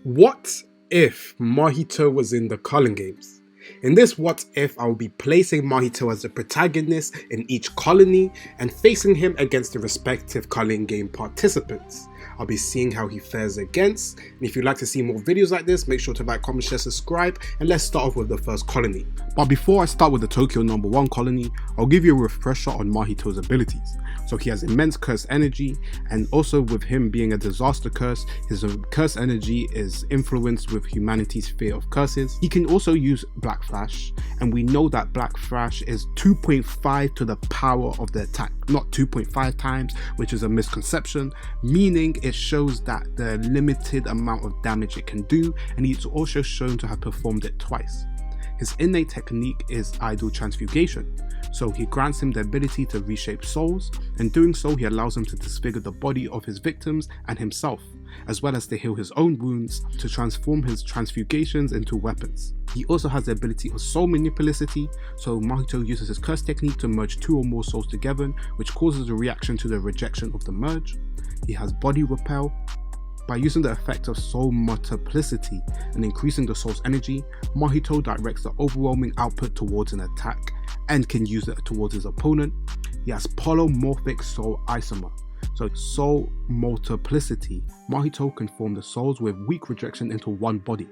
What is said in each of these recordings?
What if Mahito was in the Culling games? In this what if, I will be placing Mahito as the protagonist in each colony and facing him against the respective Culling game participants. I'll be seeing how he fares against, and if you'd like to see more videos like this, make sure to like, comment, share, subscribe, and let's start off with the first colony. But before I start with the Tokyo #1 colony, I'll give you a refresher on Mahito's abilities. So he has immense curse energy, and also with him being a disaster curse, his curse energy is influenced with humanity's fear of curses. He can also use Black Flash, and we know that Black Flash is 2.5 to the power of the attack, not 2.5 times, which is a misconception, meaning it shows that the limited amount of damage it can do, and he's also shown to have performed it twice. His innate technique is idol transfiguration, so he grants him the ability to reshape souls, and doing so he allows him to disfigure the body of his victims and himself, as well as to heal his own wounds, to transform his transfugations into weapons. He also has the ability of soul manipulicity, so Mahito uses his curse technique to merge 2 or more souls together, which causes a reaction to the rejection of the merge. He has body repel. By using the effect of soul multiplicity and increasing the soul's energy, Mahito directs the overwhelming output towards an attack and can use it towards his opponent. He has polymorphic soul isomer. So soul multiplicity, Mahito can form the souls with weak rejection into one body.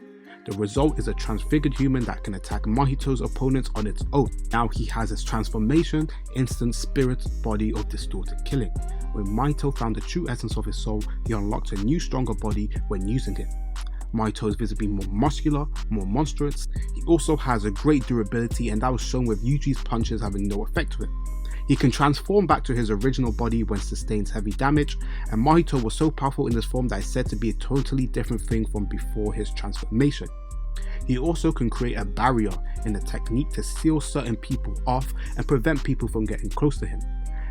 The result is a transfigured human that can attack Mahito's opponents on its own. Now he has his transformation, instant spirit body of distorted killing. When Mahito found the true essence of his soul, he unlocked a new stronger body when using it. Mahito is visibly more muscular, more monstrous. He also has a great durability, and that was shown with Yuji's punches having no effect to him. He can transform back to his original body when sustains heavy damage, and Mahito was so powerful in this form that is said to be a totally different thing from before his transformation. He also can create a barrier in the technique to seal certain people off and prevent people from getting close to him.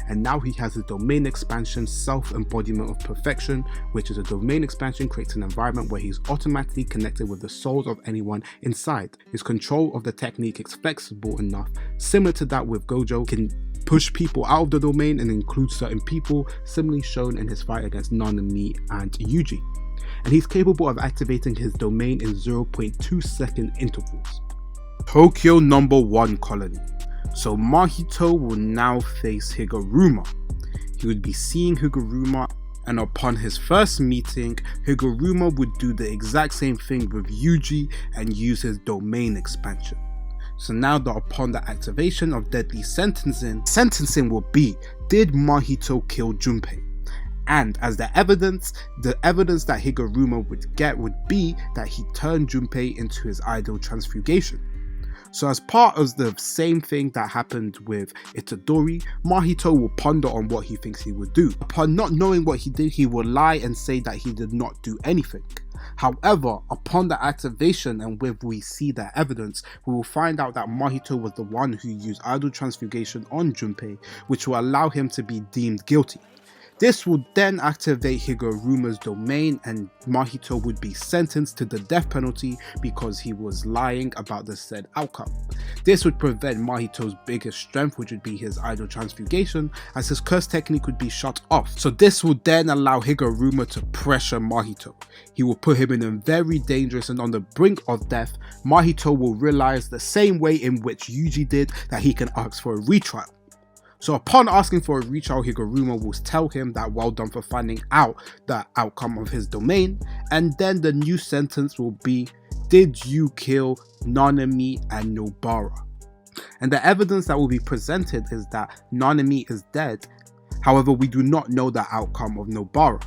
And now he has his domain expansion, self-embodiment of perfection, which is a domain expansion creates an environment where he's automatically connected with the souls of anyone inside. His control of the technique is flexible enough, similar to that with Gojo, can push people out of the domain and include certain people, similarly shown in his fight against Nanami and Yuji. And he's capable of activating his domain in 0.2 second intervals. Tokyo #1 colony. So Mahito will now face Higurumu. He would be seeing Higurumu, and upon his first meeting, Higurumu would do the exact same thing with Yuji and use his domain expansion. So now that upon the activation of deadly sentencing will be, did Mahito kill Junpei? And as the evidence that Higurumu would get would be that he turned Junpei into his idol transfugation. So as part of the same thing that happened with Itadori, Mahito will ponder on what he thinks he would do. Upon not knowing what he did, he will lie and say that he did not do anything. However, upon the activation and when we see the evidence, we will find out that Mahito was the one who used idol transfugation on Junpei, which will allow him to be deemed guilty. This would then activate Higurumu's domain, and Mahito would be sentenced to the death penalty because he was lying about the said outcome. This would prevent Mahito's biggest strength, which would be his idol transfugation, as his curse technique would be shut off. So this would then allow Higurumu to pressure Mahito. He will put him in a very dangerous and on the brink of death. Mahito will realize the same way in which Yuji did that he can ask for a retrial. So upon asking for a retrial, Higurumu will tell him that well done for finding out the outcome of his domain, and then the new sentence will be, did you kill Nanami and Nobara? And the evidence that will be presented is that Nanami is dead, however we do not know the outcome of Nobara.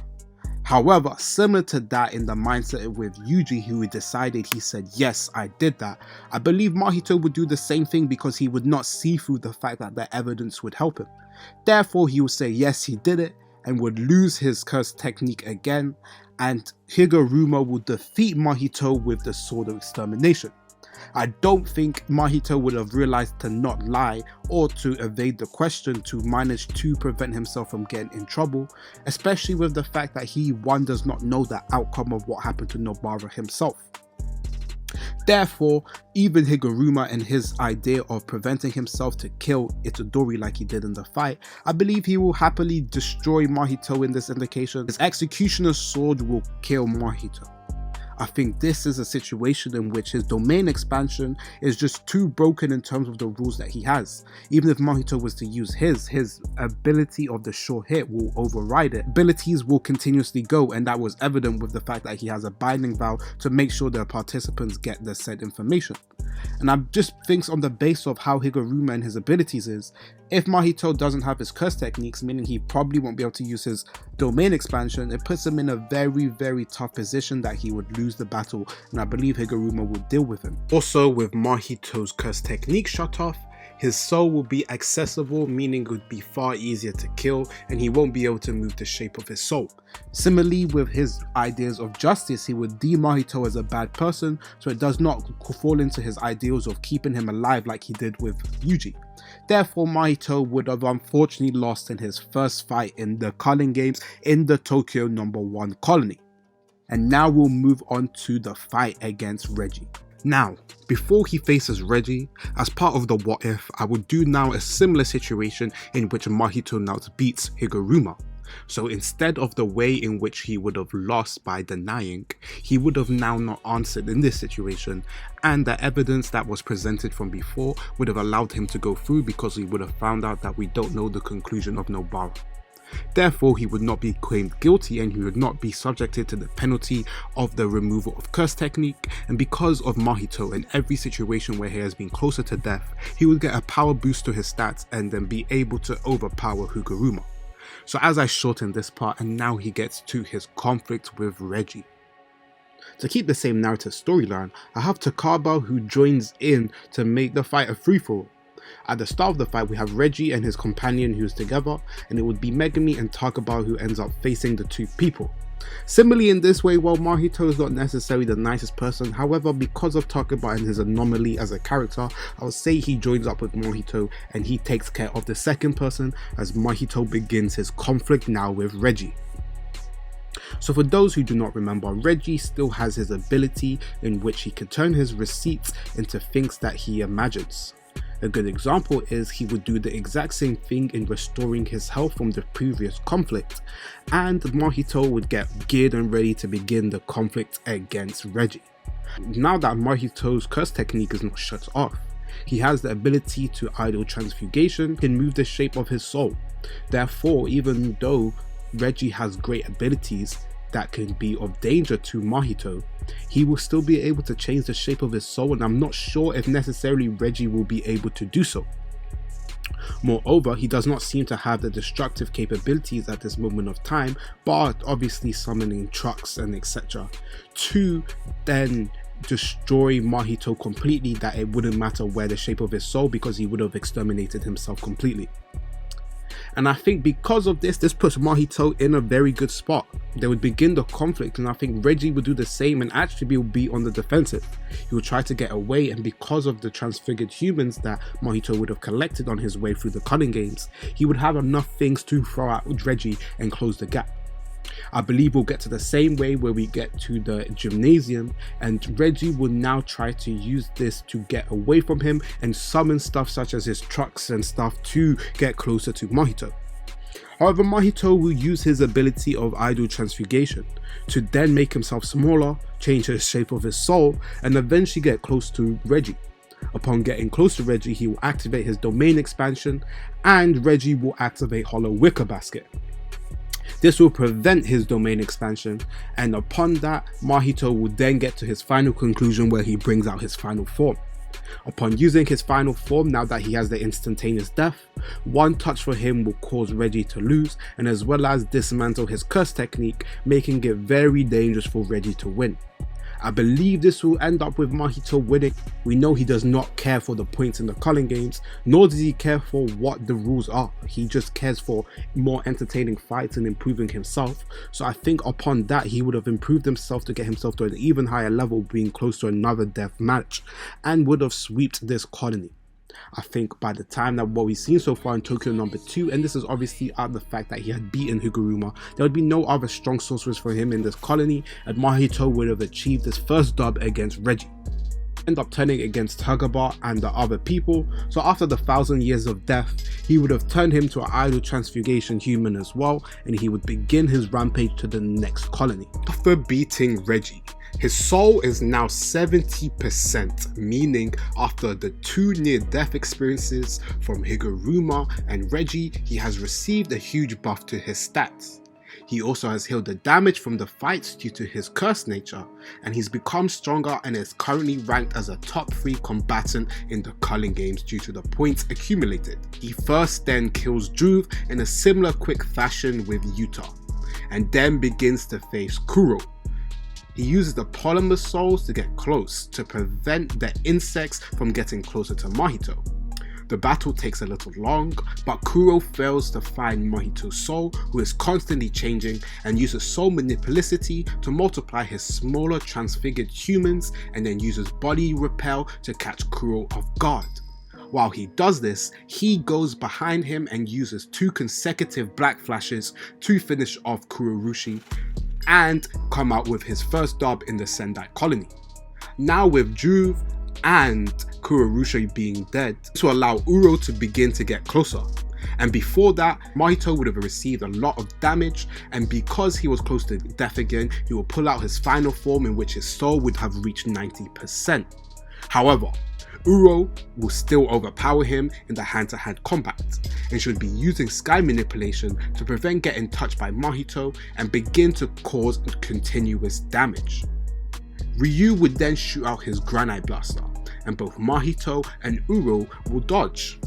However, similar to that in the mindset with Yuji, who decided, he said, yes, I did that. I believe Mahito would do the same thing because he would not see through the fact that the evidence would help him. Therefore, he would say, yes, he did it, and would lose his curse technique again, and Higurumu will defeat Mahito with the Sword of Extermination. I don't think Mahito would have realized to not lie or to evade the question to manage to prevent himself from getting in trouble, especially with the fact that he does not know the outcome of what happened to Nobara himself. Therefore, even Higurumu and his idea of preventing himself to kill Itadori like he did in the fight, I believe he will happily destroy Mahito in this indication. His executioner's sword will kill Mahito. I think this is a situation in which his domain expansion is just too broken in terms of the rules that he has. Even if Mahito was to use his ability of the sure hit will override it. Abilities will continuously go, and that was evident with the fact that he has a binding vow to make sure the participants get the said information. And I just think on the base of how higurumu and his abilities is, if Mahito doesn't have his curse techniques, meaning he probably won't be able to use his domain expansion, it puts him in a very tough position that he would lose the battle, and I believe higurumu will deal with him. Also, with Mahito's curse technique shut off, his soul will be accessible, meaning it would be far easier to kill, and he won't be able to move the shape of his soul. Similarly, with his ideas of justice, he would deem Mahito as a bad person, so it does not fall into his ideals of keeping him alive like he did with Yuji. Therefore, Mahito would have unfortunately lost in his first fight in the Culling games in the Tokyo No. 1 colony. And now we'll move on to the fight against Reggie. Now, before he faces Reggie, as part of the what if, I would do now a similar situation in which Mahito now beats higurumu. So instead of the way in which he would have lost by denying, he would have now not answered in this situation, and the evidence that was presented from before would have allowed him to go through because he would have found out that we don't know the conclusion of Nobara. Therefore, he would not be claimed guilty and he would not be subjected to the penalty of the removal of curse technique, and because of Mahito, in every situation where he has been closer to death, he would get a power boost to his stats and then be able to overpower higurumu. So as I shorten this part, and now he gets to his conflict with Reggie. To keep the same narrative storyline, I have Takaba who joins in to make the fight a free-for-all. At the start of the fight, we have Reggie and his companion who's together, and it would be Megami and Takaba who ends up facing the two people. Similarly in this way, while Mahito is not necessarily the nicest person, however, because of Takaba and his anomaly as a character, I would say he joins up with Mahito and he takes care of the second person as Mahito begins his conflict now with Reggie. So for those who do not remember, Reggie still has his ability in which he can turn his receipts into things that he imagines. A good example is he would do the exact same thing in restoring his health from the previous conflict, and Mahito would get geared and ready to begin the conflict against Reggie. Now that Mahito's curse technique is not shut off, he has the ability to idle transfiguration, can move the shape of his soul. Therefore, even though Reggie has great abilities that can be of danger to Mahito, he will still be able to change the shape of his soul, and I'm not sure if necessarily Reggie will be able to do so. Moreover, he does not seem to have the destructive capabilities at this moment of time, but obviously summoning trucks and etc. to then destroy Mahito completely, that it wouldn't matter where the shape of his soul, because he would have exterminated himself completely. And I think because of this puts Mahito in a very good spot. They would begin the conflict, and I think Reggie would do the same and actually will be on the defensive. He will try to get away, and because of the transfigured humans that Mahito would have collected on his way through the Culling games, he would have enough things to throw at Reggie and close the gap. I believe we'll get to the same way where we get to the gymnasium, and Reggie will now try to use this to get away from him and summon stuff such as his trucks and stuff to get closer to Mahito. However, Mahito will use his ability of idle transfiguration to then make himself smaller, change the shape of his soul, and eventually get close to Reggie. Upon getting close to Reggie, he will activate his domain expansion, and Reggie will activate Hollow Wicker Basket. This will prevent his domain expansion, and upon that, Mahito will then get to his final conclusion where he brings out his final form. Upon using his final form, now that he has the instantaneous death, one touch for him will cause Reggie to lose, and as well as dismantle his curse technique, making it very dangerous for Reggie to win. I believe this will end up with Mahito winning. We know he does not care for the points in the Culling games, nor does he care for what the rules are. He just cares for more entertaining fights and improving himself. So I think upon that, he would have improved himself to get himself to an even higher level, being close to another death match, and would have swept this colony. I think by the time that what we've seen so far in Tokyo No. 2, and this is obviously out of the fact that he had beaten higurumu, there would be no other strong sorcerers for him in this colony, and Mahito would have achieved his first dub against Reggie. End up turning against Takaba and the other people, so after the 1,000 years of death, he would have turned him to an idle transfiguration human as well, and he would begin his rampage to the next colony. After beating Reggie, His soul is now 70%, meaning after the 2 near-death experiences from Higurumu and Reggie, he has received a huge buff to his stats. He also has healed the damage from the fights due to his cursed nature, and he's become stronger and is currently ranked as a top 3 combatant in the Culling games due to the points accumulated. He first then kills Juve in a similar quick fashion with Yuta, and then begins to face Kuro. He uses the polymer souls to get close to prevent the insects from getting closer to Mahito. The battle takes a little long, but Kuro fails to find Mahito's soul, who is constantly changing, and uses soul manipulicity to multiply his smaller transfigured humans, and then uses body repel to catch Kuro off guard. While he does this, he goes behind him and uses 2 consecutive black flashes to finish off Kurorushi and come out with his first dub in the Sendai colony. Now with Juve and Kurorushi being dead, to allow Uro to begin to get closer. And before that, Mahito would have received a lot of damage, and because he was close to death again, he will pull out his final form in which his soul would have reached 90%. However, Uro will still overpower him in the hand-to-hand combat, and should be using sky manipulation to prevent getting touched by Mahito and begin to cause continuous damage. Ryu would then shoot out his granite blaster, and both Mahito and Uro will dodge.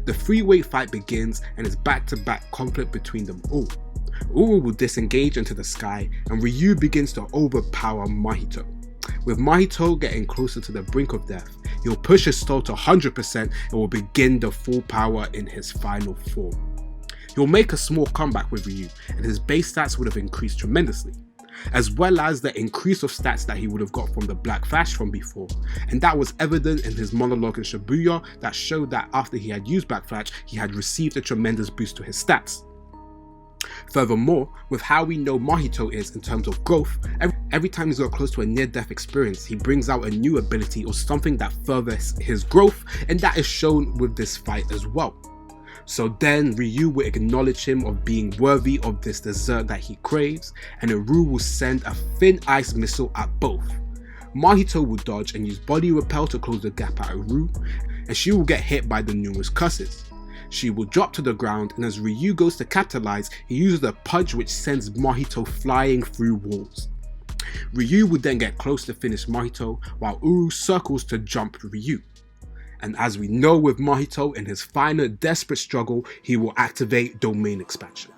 The 3-way fight begins and is back-to-back conflict between them all. Uro will disengage into the sky, and Ryu begins to overpower Mahito. With Mahito getting closer to the brink of death, he'll push his soul to 100% and will begin the full power in his final form. He'll make a small comeback with Ryu, and his base stats would have increased tremendously, as well as the increase of stats that he would have got from the Black Flash from before, and that was evident in his monologue in Shibuya that showed that after he had used Black Flash, he had received a tremendous boost to his stats. Furthermore, with how we know Mahito is in terms of growth, every time he's got close to a near-death experience, he brings out a new ability or something that furthers his growth, and that is shown with this fight as well. So then Ryu will acknowledge him of being worthy of this dessert that he craves, and Uru will send a thin ice missile at both. Mahito will dodge and use body repel to close the gap at Uru, and she will get hit by the numerous curses. She will drop to the ground, and as Ryu goes to capitalize, he uses a punch which sends Mahito flying through walls. Ryu would then get close to finish Mahito, while Uru circles to jump Ryu. And as we know with Mahito, in his final desperate struggle, he will activate Domain Expansion.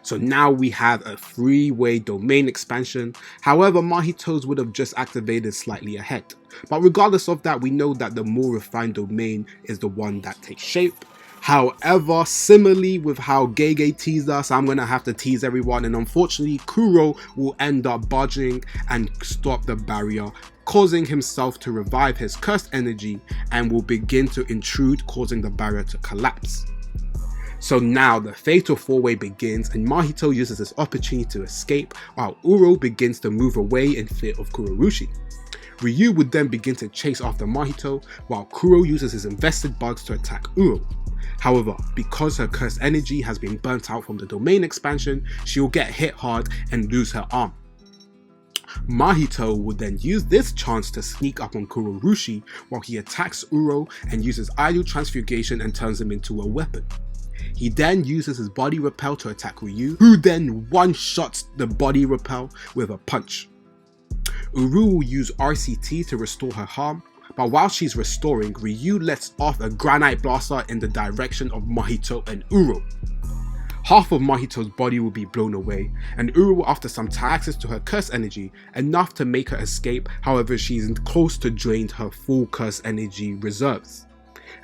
So now we have a 3-way Domain Expansion. However, Mahito's would have just activated slightly ahead. But regardless of that, we know that the more refined Domain is the one that takes shape. However, similarly with how Gege teased us, I'm going to have to tease everyone, and unfortunately Kuro will end up budging and stop the barrier, causing himself to revive his cursed energy and will begin to intrude, causing the barrier to collapse. So now the fatal 4-way begins, and Mahito uses this opportunity to escape while Uro begins to move away in fear of Kurorushi. Ryu would then begin to chase after Mahito while Kuro uses his invested bugs to attack Uro. However, because her cursed energy has been burnt out from the Domain Expansion, she will get hit hard and lose her arm. Mahito would then use this chance to sneak up on Kurorushi while he attacks Uro and uses idle transfiguration and turns him into a weapon. He then uses his body repel to attack Ryu, who then one-shots the body repel with a punch. Uru will use RCT to restore her harm, but while she's restoring, Ryu lets off a granite blaster in the direction of Mahito and Uro. Half of Mahito's body will be blown away, and Uru, after some time, access to her curse energy, enough to make her escape. However, she's close to drained her full curse energy reserves.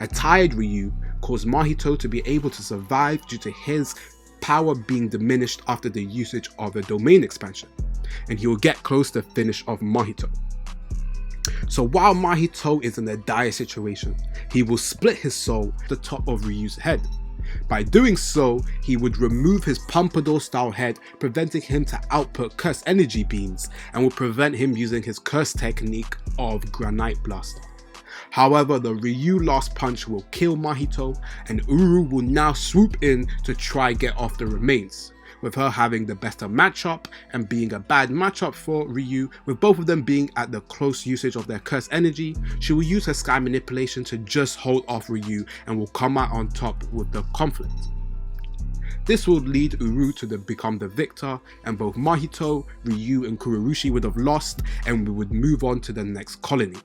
A tired Ryu caused Mahito to be able to survive due to his power being diminished after the usage of the Domain Expansion, and he will get close to finish off Mahito. So while Mahito is in a dire situation, he will split his soul at the top of Ryu's head. By doing so, he would remove his Pompadour style head, preventing him to output curse energy beams, and will prevent him using his curse technique of Granite Blaster. However, the Ryu last punch will kill Mahito, and Uru will now swoop in to try get off the remains. with her having the better matchup and being a bad matchup for Ryu, with both of them being at the close usage of their curse energy, she will use her sky manipulation to just hold off Ryu and will come out on top with the conflict. This would lead Uru to become the victor, and both Mahito, Ryu and Kurorushi would have lost, and we would move on to the next colony.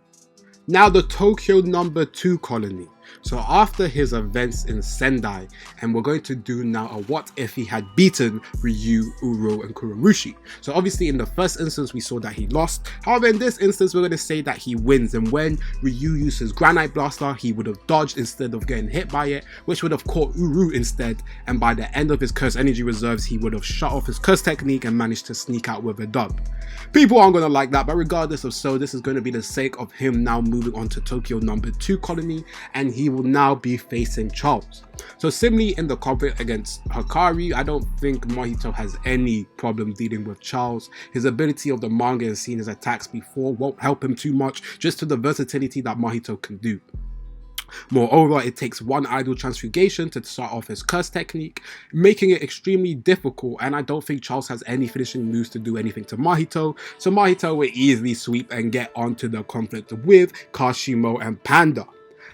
Now the Tokyo number 2 colony. So after his events in Sendai, and we're going to do now a what if he had beaten Ryu, Uro and Kurorushi. So obviously in the first instance we saw that he lost, however in this instance we're going to say that he wins, and when Ryu used his Granite Blaster he would have dodged instead of getting hit by it, which would have caught Uru instead, and by the end of his curse energy reserves he would have shut off his curse technique and managed to sneak out with a dub. People aren't going to like that, but regardless of so, this is going to be the sake of him now moving on to Tokyo number 2 colony, and he will now be facing Charles. So similarly in the conflict against Hakari, I don't think Mahito has any problem dealing with Charles. His ability of the manga and seen his attacks before won't help him too much, just to the versatility that Mahito can do. Moreover, it takes one idle transfiguration to start off his curse technique, making it extremely difficult, and I don't think Charles has any finishing moves to do anything to Mahito, so Mahito will easily sweep and get onto the conflict with Kashimo and Panda.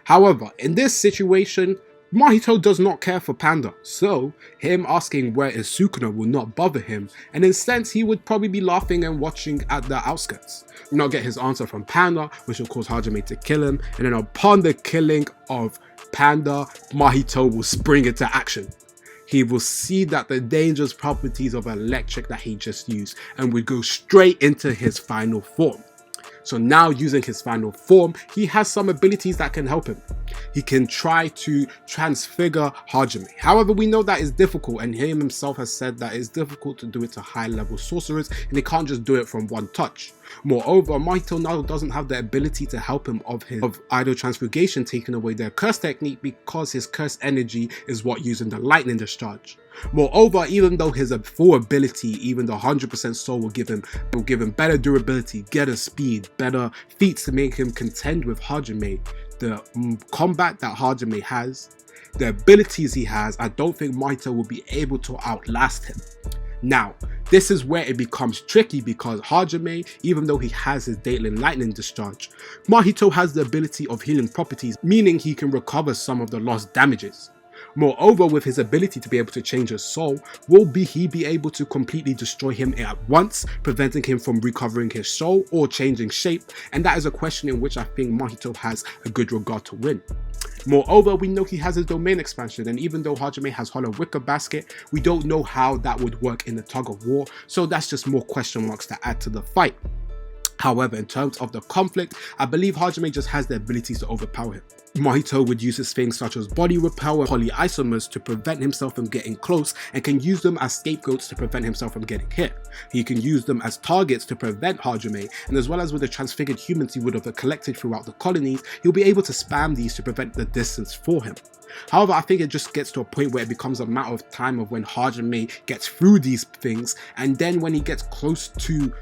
However, in this situation, Mahito does not care for Panda, so him asking where is Sukuna will not bother him, and in a sense he would probably be laughing and watching at the outskirts. Not get his answer from Panda, which will cause Hajime to kill him, and then upon the killing of Panda, Mahito will spring into action. He will see that the dangerous properties of electric that he just used and would go straight into his final form. So now using his final form, he has some abilities that can help him. He can try to transfigure Hajime. However, we know that is difficult, and him himself has said that it's difficult to do it to high level sorcerers and they can't just do it from one touch. Moreover, Mahito now doesn't have the ability to help him of idle transfiguration, taking away their curse technique, because his curse energy is what using the lightning discharge. Moreover, even though his full ability, even the 100% soul will give him better durability, better speed, better feats to make him contend with Hajime, the combat that Hajime has, the abilities he has, I don't think Mahito will be able to outlast him. Now, this is where it becomes tricky, because Hajime, even though he has his Datelin Lightning Discharge, Mahito has the ability of healing properties, meaning he can recover some of the lost damages. Moreover, with his ability to be able to change his soul, will he be able to completely destroy him at once, preventing him from recovering his soul or changing shape? And that is a question in which I think Mahito has a good regard to win. Moreover, we know he has his domain expansion, and even though Hajime has Hollow Wicker Basket, we don't know how that would work in the tug of war, so that's just more question marks to add to the fight. However, in terms of the conflict, I believe Hajime just has the abilities to overpower him. Mahito would use his things such as body repel and polyisomers to prevent himself from getting close, and can use them as scapegoats to prevent himself from getting hit. He can use them as targets to prevent Hajime, and as well as with the transfigured humans he would have collected throughout the colonies, he'll be able to spam these to prevent the distance for him. However, I think it just gets to a point where it becomes a matter of time of when Hajime gets through these things, and then when he gets close to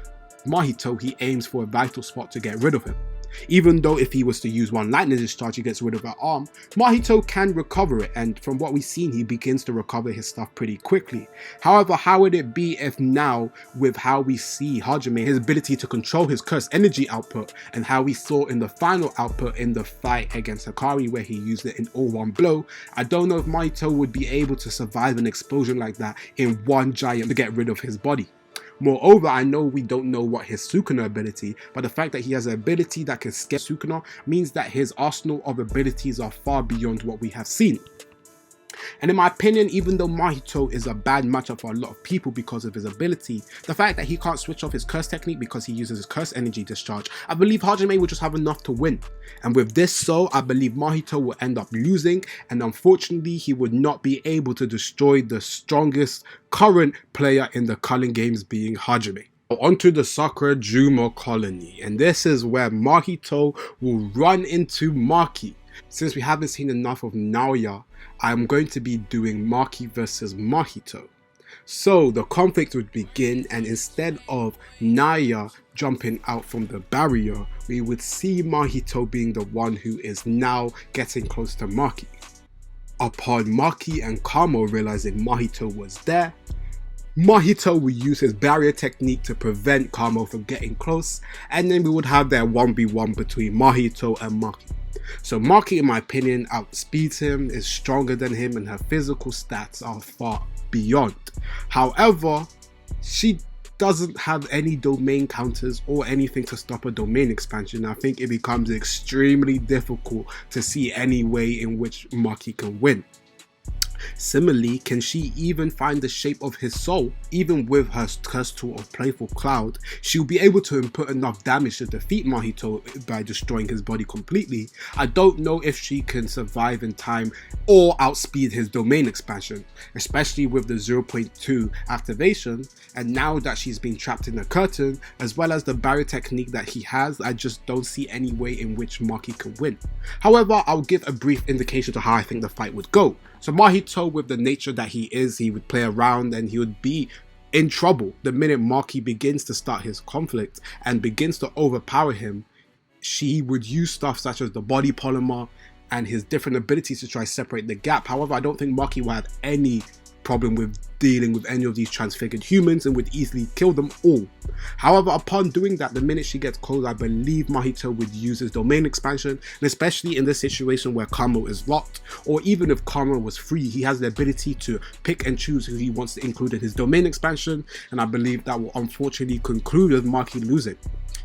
Mahito, he aims for a vital spot to get rid of him. Even though if he was to use one lightning discharge, he gets rid of her arm, Mahito can recover it, and from what we've seen, he begins to recover his stuff pretty quickly. However, how would it be if now, with how we see Hajime, his ability to control his curse energy output, and how we saw in the final output in the fight against Hakari where he used it in all one blow, I don't know if Mahito would be able to survive an explosion like that in one giant to get rid of his body. Moreover, I know we don't know what his Sukuna ability, but the fact that he has an ability that can scare Sukuna means that his arsenal of abilities are far beyond what we have seen. And in my opinion, even though Mahito is a bad matchup for a lot of people because of his ability, the fact that he can't switch off his curse technique because he uses his curse energy discharge, I believe Hajime will just have enough to win. And with this so, I believe Mahito will end up losing, and unfortunately he would not be able to destroy the strongest current player in the Culling games, being Hajime. Onto the Sakura Juma colony, and this is where Mahito will run into Maki. Since we haven't seen enough of Naoya, I'm going to be doing Maki versus Mahito. So the conflict would begin, and instead of Naoya jumping out from the barrier, we would see Mahito being the one who is now getting close to Maki. Upon Maki and Kamo realizing Mahito was there, Mahito would use his barrier technique to prevent Kamo from getting close, and then we would have their 1v1 between Mahito and Maki. So Maki, in my opinion, outspeeds him, is stronger than him, and her physical stats are far beyond. However, she doesn't have any domain counters or anything to stop a domain expansion. I think it becomes extremely difficult to see any way in which Maki can win. Similarly, can she even find the shape of his soul? Even with her cursed tool of Playful Cloud, she'll be able to input enough damage to defeat Mahito by destroying his body completely. I don't know if she can survive in time or outspeed his domain expansion, especially with the 0.2 activation, and now that she's been trapped in a curtain, as well as the barrier technique that he has, I just don't see any way in which Maki can win. However, I'll give a brief indication to how I think the fight would go. So Mahito, with the nature that he is, he would play around and he would be in trouble the minute Maki begins to start his conflict and begins to overpower him. She would use stuff such as the body polymer and his different abilities to try to separate the gap. However, I don't think Maki will have any problem with dealing with any of these transfigured humans and would easily kill them all. However, upon doing that, the minute she gets close, I believe Mahito would use his domain expansion, and especially in this situation where Kamo is locked, or even if Kamo was free, he has the ability to pick and choose who he wants to include in his domain expansion, and I believe that will unfortunately conclude with Maki losing.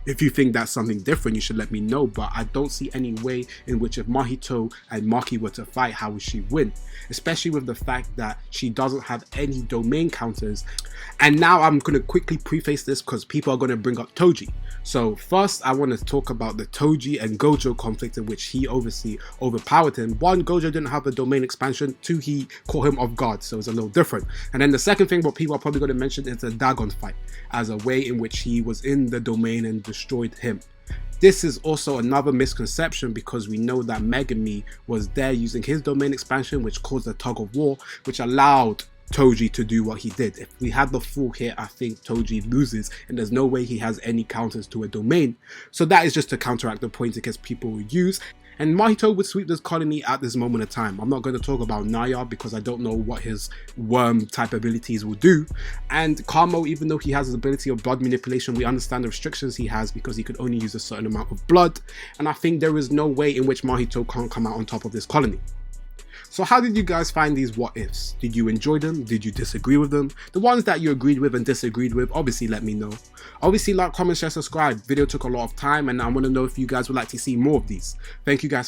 If you think that's something different, you should let me know, but I don't see any way in which if Mahito and Maki were to fight, how would she win? Especially with the fact that she doesn't have any domain counters. And now I'm going to quickly preface this because people are going to bring up Toji. So first, I want to talk about the Toji and Gojo conflict in which he obviously overpowered him. One, Gojo didn't have a domain expansion. Two, he caught him off guard, so it's a little different. And then the second thing what people are probably going to mention is the Dagon fight as a way in which he was in the domain and destroyed him. This is also another misconception because we know that Megami was there using his domain expansion, which caused a tug of war, which allowed Toji to do what he did. If we had the full hit, I think Toji loses, and there's no way he has any counters to a domain. So that is just to counteract the points against people who use. And Mahito would sweep this colony at this moment of time. I'm not going to talk about Naya because I don't know what his worm type abilities will do. And Kamo, even though he has his ability of blood manipulation, we understand the restrictions he has because he could only use a certain amount of blood. And I think there is no way in which Mahito can't come out on top of this colony. So how did you guys find these what ifs? Did you enjoy them? Did you disagree with them? The ones that you agreed with and disagreed with, obviously let me know. Obviously like, comment, share, subscribe. Video took a lot of time and I want to know if you guys would like to see more of these. Thank you guys for